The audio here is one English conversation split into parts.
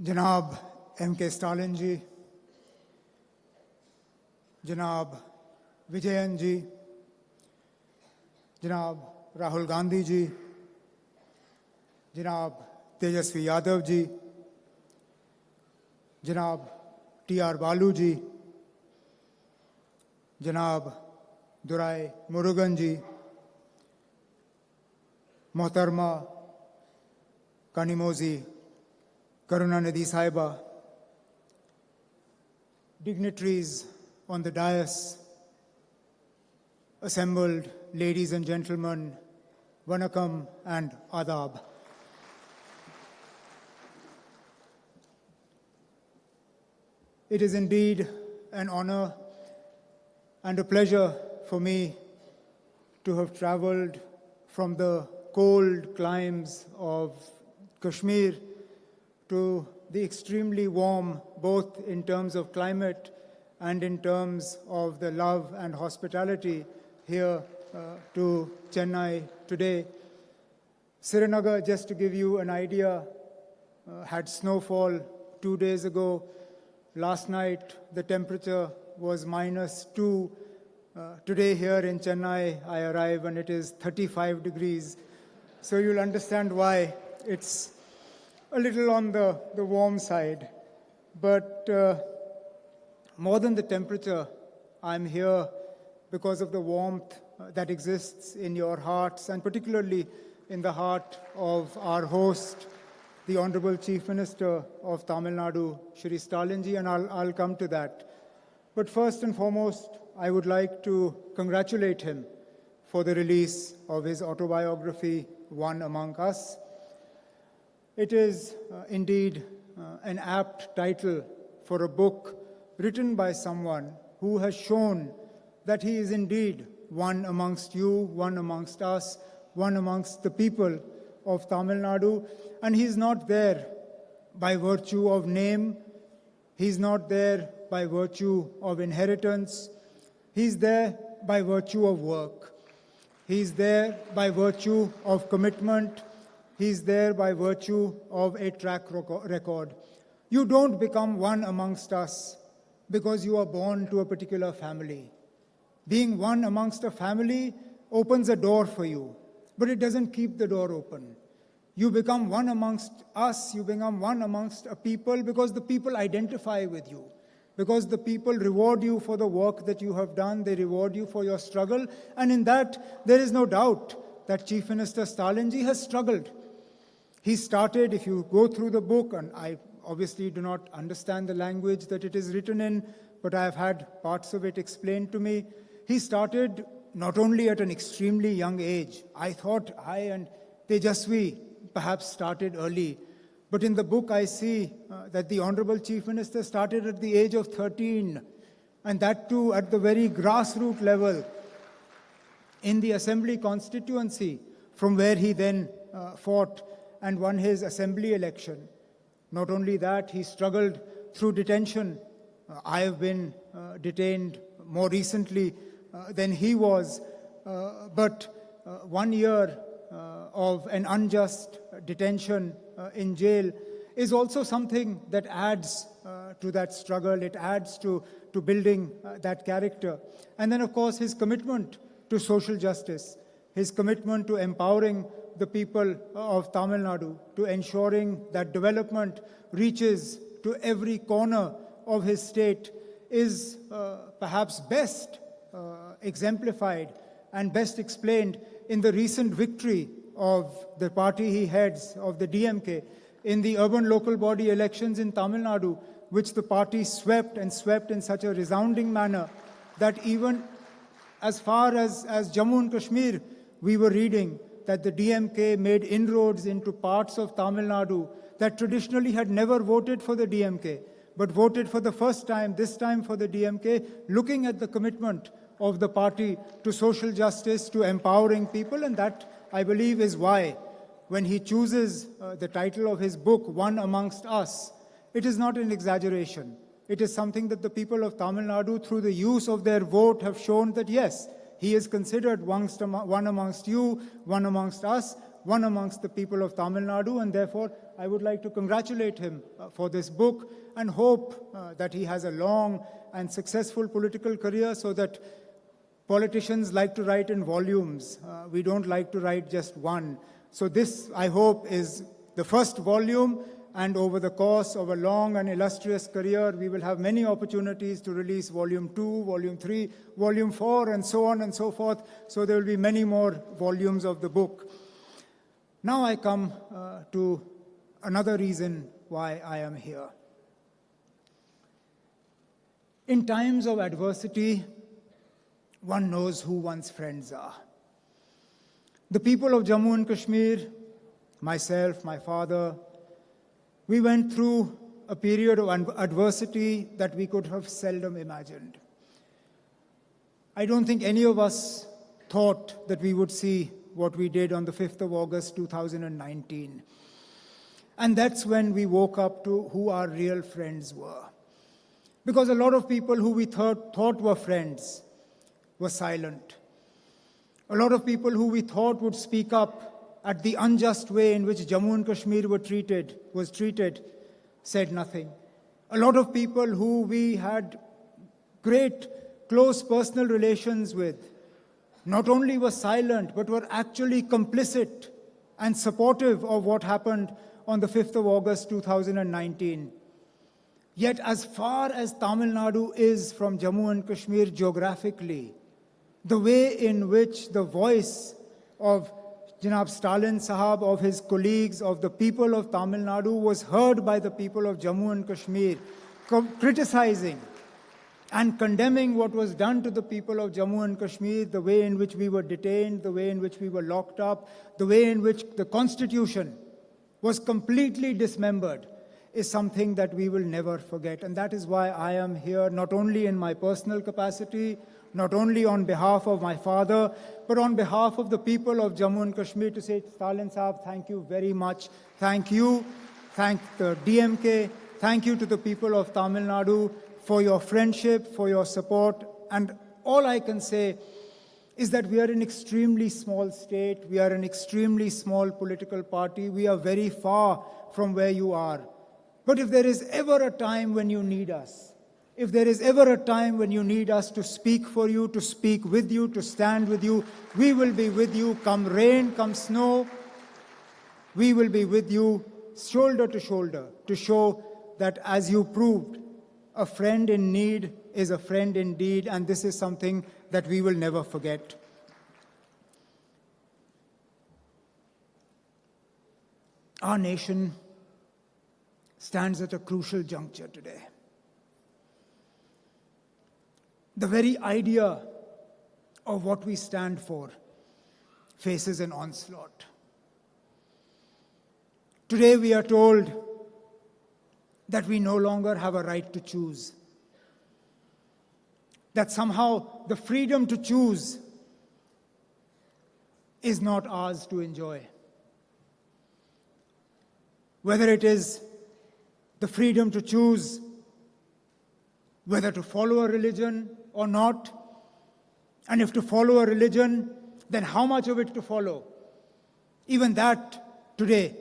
जनाब M.K. Stalin जी, जनाब विजयन जी, जनाब राहुल गांधी जी, जनाब तेजस्वी यादव जी, जनाब T.R. बालू जी, जनाब दुराई मुरुगन जी, मोहतरमा कानिमोजी Karunanidhi Saiba, dignitaries on the dais, assembled ladies and gentlemen, Vanakkam and Adab. It is indeed an honor and a pleasure for me to have traveled from the cold climes of Kashmir to the extremely warm, both in terms of climate and in terms of the love and hospitality here to Chennai today. Srinagar, just to give you an idea, had snowfall 2 days ago. Last night, the temperature was -2. Today here in Chennai, I arrive and it is 35 degrees. So you'll understand why it's a little on the warm side. But more than the temperature, I'm here because of the warmth that exists in your hearts, and particularly in the heart of our host, the Honorable Chief Minister of Tamil Nadu, Shri Stalinji, and I'll come to that. But first and foremost, I would like to congratulate him for the release of his autobiography, One Among Us. It is indeed an apt title for a book written by someone who has shown that he is indeed one amongst you, one amongst us, one amongst the people of Tamil Nadu. And he's not there by virtue of name. He's not there by virtue of inheritance. He's there by virtue of work. He's there by virtue of commitment. He's there by virtue of a track record. You don't become one amongst us because you are born to a particular family. Being one amongst a family opens a door for you, but it doesn't keep the door open. You become one amongst us, you become one amongst a people because the people identify with you, because the people reward you for the work that you have done, they reward you for your struggle, and in that there is no doubt that Chief Minister Stalinji has struggled. He started, if you go through the book, and I obviously do not understand the language that it is written in, but I have had parts of it explained to me. He started not only at an extremely young age. I thought I and Tejasvi perhaps started early. But in the book, I see that the Honorable Chief Minister started at the age of 13, and that too at the very grassroots level in the Assembly constituency, from where he then fought and won his assembly election. Not only that, he struggled through detention. I have been detained more recently than he was, but 1 year of an unjust detention in jail is also something that adds to that struggle. It adds to building that character. And then, of course, his commitment to social justice, his commitment to empowering the people of Tamil Nadu, to ensuring that development reaches to every corner of his state is perhaps best exemplified and best explained in the recent victory of the party he heads, of the DMK, in the urban local body elections in Tamil Nadu, which the party swept and swept in such a resounding manner that even as far as Jammu and Kashmir, we were reading that the DMK made inroads into parts of Tamil Nadu that traditionally had never voted for the DMK, but voted for the first time, this time for the DMK, looking at the commitment of the party to social justice, to empowering people, and that, I believe, is why when he chooses the title of his book, One Amongst Us, it is not an exaggeration. It is something that the people of Tamil Nadu, through the use of their vote, have shown that yes, he is considered one amongst you, one amongst us, one amongst the people of Tamil Nadu, and therefore I would like to congratulate him for this book and hope that he has a long and successful political career, so that politicians like to write in volumes. We don't like to write just one. So this, I hope, is the first volume, and over the course of a long and illustrious career, we will have many opportunities to release volume 2, volume 3, volume 4, and so on and so forth. So there will be many more volumes of the book. Now I come to another reason why I am here. In times of adversity, one knows who one's friends are. The people of Jammu and Kashmir, myself, my father, we went through a period of adversity that we could have seldom imagined. I don't think any of us thought that we would see what we did on the 5th of August 2019. And that's when we woke up to who our real friends were. Because a lot of people who we thought were friends were silent. A lot of people who we thought would speak up at the unjust way in which Jammu and Kashmir was treated, said nothing. A lot of people who we had great, close personal relations with, not only were silent, but were actually complicit and supportive of what happened on the 5th of August 2019. Yet as far as Tamil Nadu is from Jammu and Kashmir geographically, the way in which the voice of Janab Stalin Sahab, of his colleagues, of the people of Tamil Nadu was heard by the people of Jammu and Kashmir, criticizing and condemning what was done to the people of Jammu and Kashmir, the way in which we were detained, the way in which we were locked up, the way in which the constitution was completely dismembered, is something that we will never forget. And that is why I am here, not only in my personal capacity, not only on behalf of my father, but on behalf of the people of Jammu and Kashmir, to say, Stalin Sahab, thank you very much. Thank you. Thank the DMK. Thank you to the people of Tamil Nadu for your friendship, for your support. And all I can say is that we are an extremely small state. We are an extremely small political party. We are very far from where you are. But if there is ever a time when you need us, if there is ever a time when you need us to speak for you, to speak with you, to stand with you, we will be with you, come rain, come snow. We will be with you shoulder to shoulder to show that, as you proved, a friend in need is a friend indeed, and this is something that we will never forget. Our nation stands at a crucial juncture today. The very idea of what we stand for faces an onslaught. Today we are told that we no longer have a right to choose. That somehow the freedom to choose is not ours to enjoy. Whether it is the freedom to choose whether to follow a religion or not, and if to follow a religion, then how much of it to follow. Even that today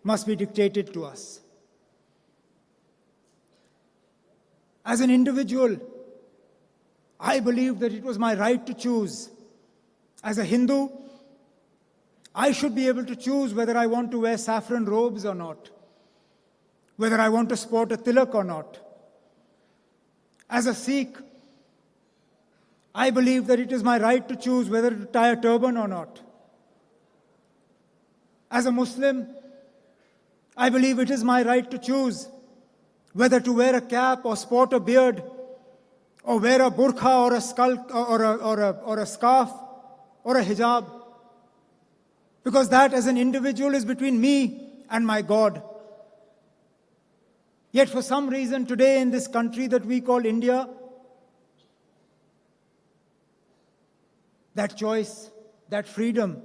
must be dictated to us. As an individual, I believe that it was my right to choose. As a Hindu, I should be able to choose whether I want to wear saffron robes or not, whether I want to sport a tilak or not. As a Sikh, I believe that it is my right to choose whether to tie a turban or not. As a Muslim, I believe it is my right to choose whether to wear a cap or sport a beard, or wear a burqa or a or a scarf or a hijab. Because that, as an individual, is between me and my God. Yet for some reason today in this country that we call India, that choice, that freedom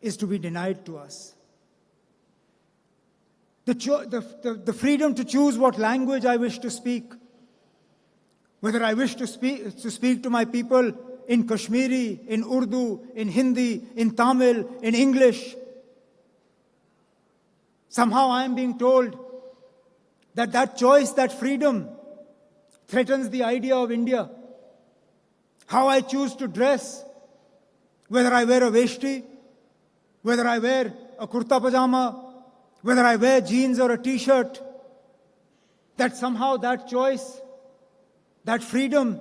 is to be denied to us. The freedom to choose what language I wish to speak, whether I wish to speak to my people in Kashmiri, in Urdu, in Hindi, in Tamil, in English, Somehow I am being told that that choice, that freedom, threatens the idea of India. How I choose to dress, whether I wear a veshti, whether I wear a kurta pajama, whether I wear jeans or a t-shirt, that somehow that choice, that freedom,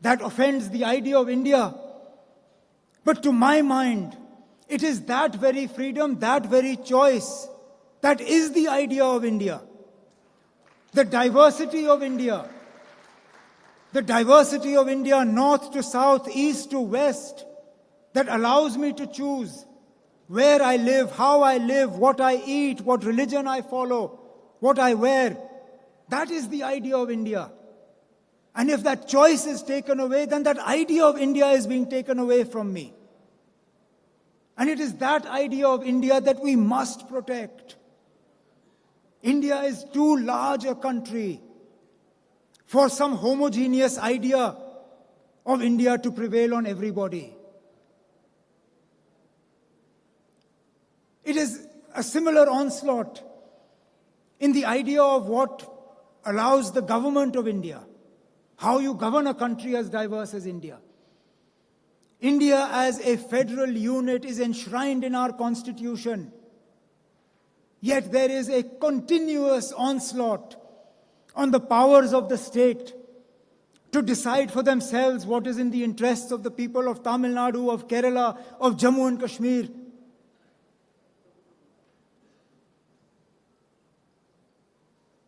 that offends the idea of India. But to my mind, it is that very freedom, that very choice, that is the idea of India. The diversity of India. The diversity of India, north to south, east to west, that allows me to choose where I live, how I live, what I eat, what religion I follow, what I wear. That is the idea of India. And if that choice is taken away, then that idea of India is being taken away from me. And it is that idea of India that we must protect. India is too large a country for some homogeneous idea of India to prevail on everybody. It is a similar onslaught in the idea of what allows the government of India, how you govern a country as diverse as India. India as a federal unit is enshrined in our constitution. Yet there is a continuous onslaught on the powers of the state to decide for themselves what is in the interests of the people of Tamil Nadu, of Kerala, of Jammu and Kashmir.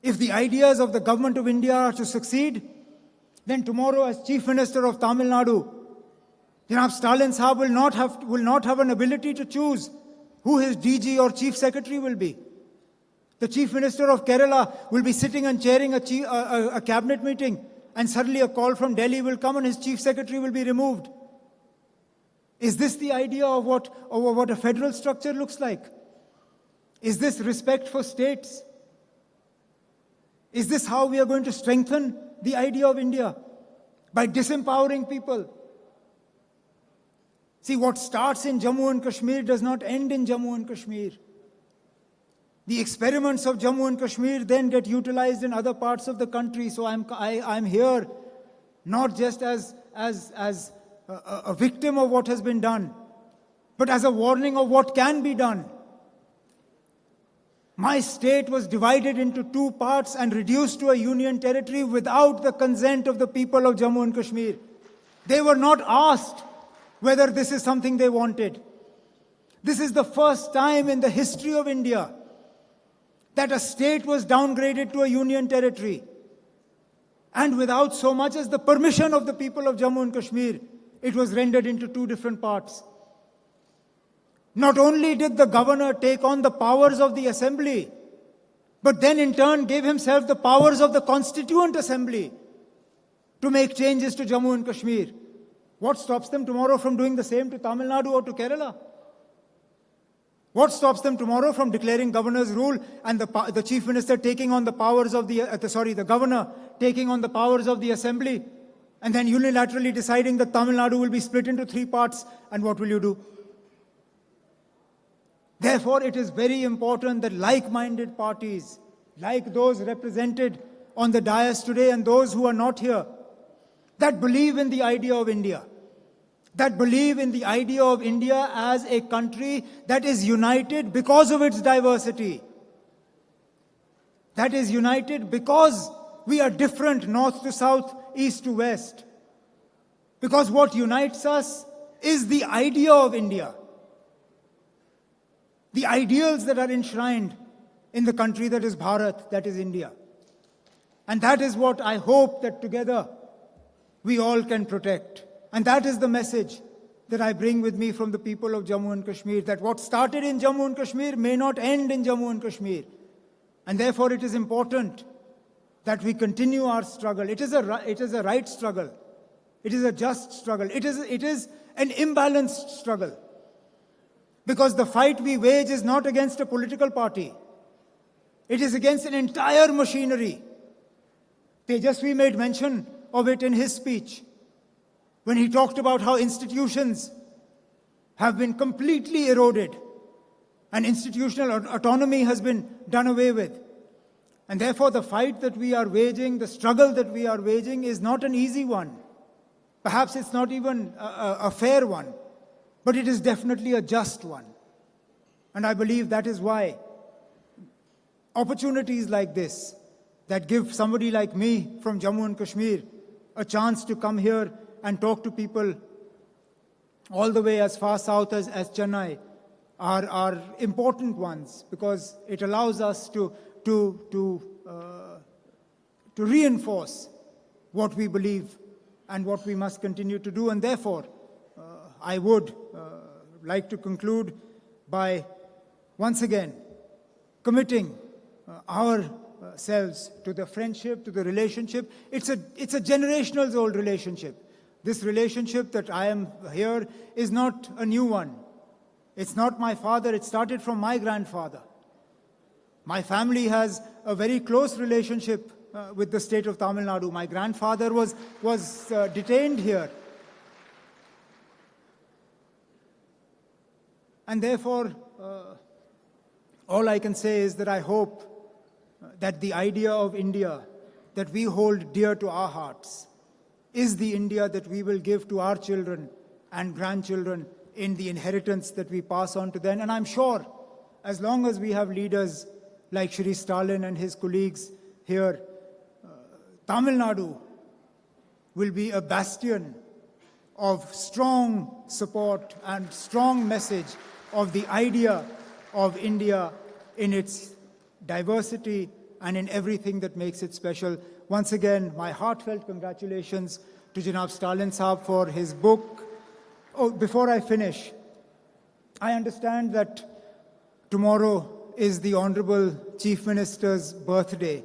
If the ideas of the government of India are to succeed, then tomorrow as Chief Minister of Tamil Nadu, Janab Stalin Saab will not have an ability to choose who his DG or Chief Secretary will be. The Chief Minister of Kerala will be sitting and chairing a cabinet meeting, and suddenly a call from Delhi will come and his Chief Secretary will be removed. Is this the idea of what a federal structure looks like? Is this respect for states? Is this how we are going to strengthen the idea of India? By disempowering people? See, what starts in Jammu and Kashmir does not end in Jammu and Kashmir. The experiments of Jammu and Kashmir then get utilized in other parts of the country. So I'm here not just as a victim of what has been done, but as a warning of what can be done. My state was divided into two parts and reduced to a union territory without the consent of the people of Jammu and Kashmir. They were not asked whether this is something they wanted. This is the first time in the history of India that a state was downgraded to a union territory, and without so much as the permission of the people of Jammu and Kashmir, it was rendered into two different parts. Not only did the governor take on the powers of the assembly, but then in turn gave himself the powers of the Constituent Assembly to make changes to Jammu and Kashmir. What stops them tomorrow from doing the same to Tamil Nadu or to Kerala? What stops them tomorrow from declaring governor's rule and the chief minister taking on the powers of the governor taking on the powers of the assembly, and then unilaterally deciding that Tamil Nadu will be split into three parts, and what will you do? Therefore, it is very important that like-minded parties, like those represented on the dais today and those who are not here, that believe in the idea of India, that believe in the idea of India as a country that is united because of its diversity, that is united because we are different north to south, east to west, because what unites us is the idea of India, the ideals that are enshrined in the country that is Bharat, that is India. And that is what I hope that together we all can protect. And that is the message that I bring with me from the people of Jammu and Kashmir, that what started in Jammu and Kashmir may not end in Jammu and Kashmir. And therefore it is important that we continue our struggle. It is a right struggle. It is a just struggle. It is an imbalanced struggle. Because the fight we wage is not against a political party. It is against an entire machinery. Tejasvi made mention of it in his speech when he talked about how institutions have been completely eroded and institutional autonomy has been done away with. And therefore, the fight that we are waging, the struggle that we are waging is not an easy one. Perhaps it's not even a fair one, but it is definitely a just one. And I believe that is why opportunities like this, that give somebody like me from Jammu and Kashmir a chance to come here and talk to people all the way as far south as Chennai, are important ones, because it allows us to reinforce what we believe and what we must continue to do. And therefore, I would like to conclude by once again committing ourselves to the friendship, to the relationship. It's a generational old relationship. This relationship that I am here is not a new one. It's not my father, it started from my grandfather. My family has a very close relationship with the state of Tamil Nadu. My grandfather was detained here. And therefore, all I can say is that I hope that the idea of India that we hold dear to our hearts is the India that we will give to our children and grandchildren in the inheritance that we pass on to them. And I'm sure, as long as we have leaders like Shri Stalin and his colleagues here, Tamil Nadu will be a bastion of strong support and strong message of the idea of India in its diversity and in everything that makes it special. Once again, my heartfelt congratulations to Janab Stalin Saab for his book. Oh, before I finish, I understand that tomorrow is the Honorable Chief Minister's birthday.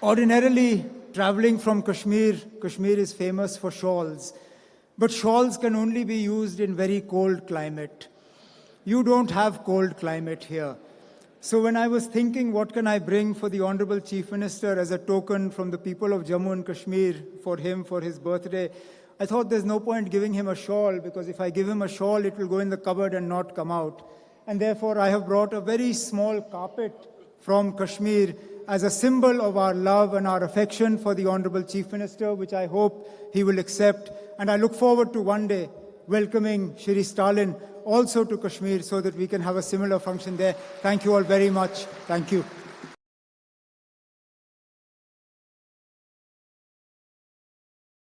Ordinarily, traveling from Kashmir is famous for shawls, but shawls can only be used in very cold climate. You don't have cold climate here. So when I was thinking, what can I bring for the Honorable Chief Minister as a token from the people of Jammu and Kashmir for him, for his birthday, I thought there's no point giving him a shawl, because if I give him a shawl, it will go in the cupboard and not come out. And therefore, I have brought a very small carpet from Kashmir as a symbol of our love and our affection for the Honorable Chief Minister, which I hope he will accept. And I look forward to one day welcoming Shri Stalin also to Kashmir so that we can have a similar function there. Thank you all very much. Thank you.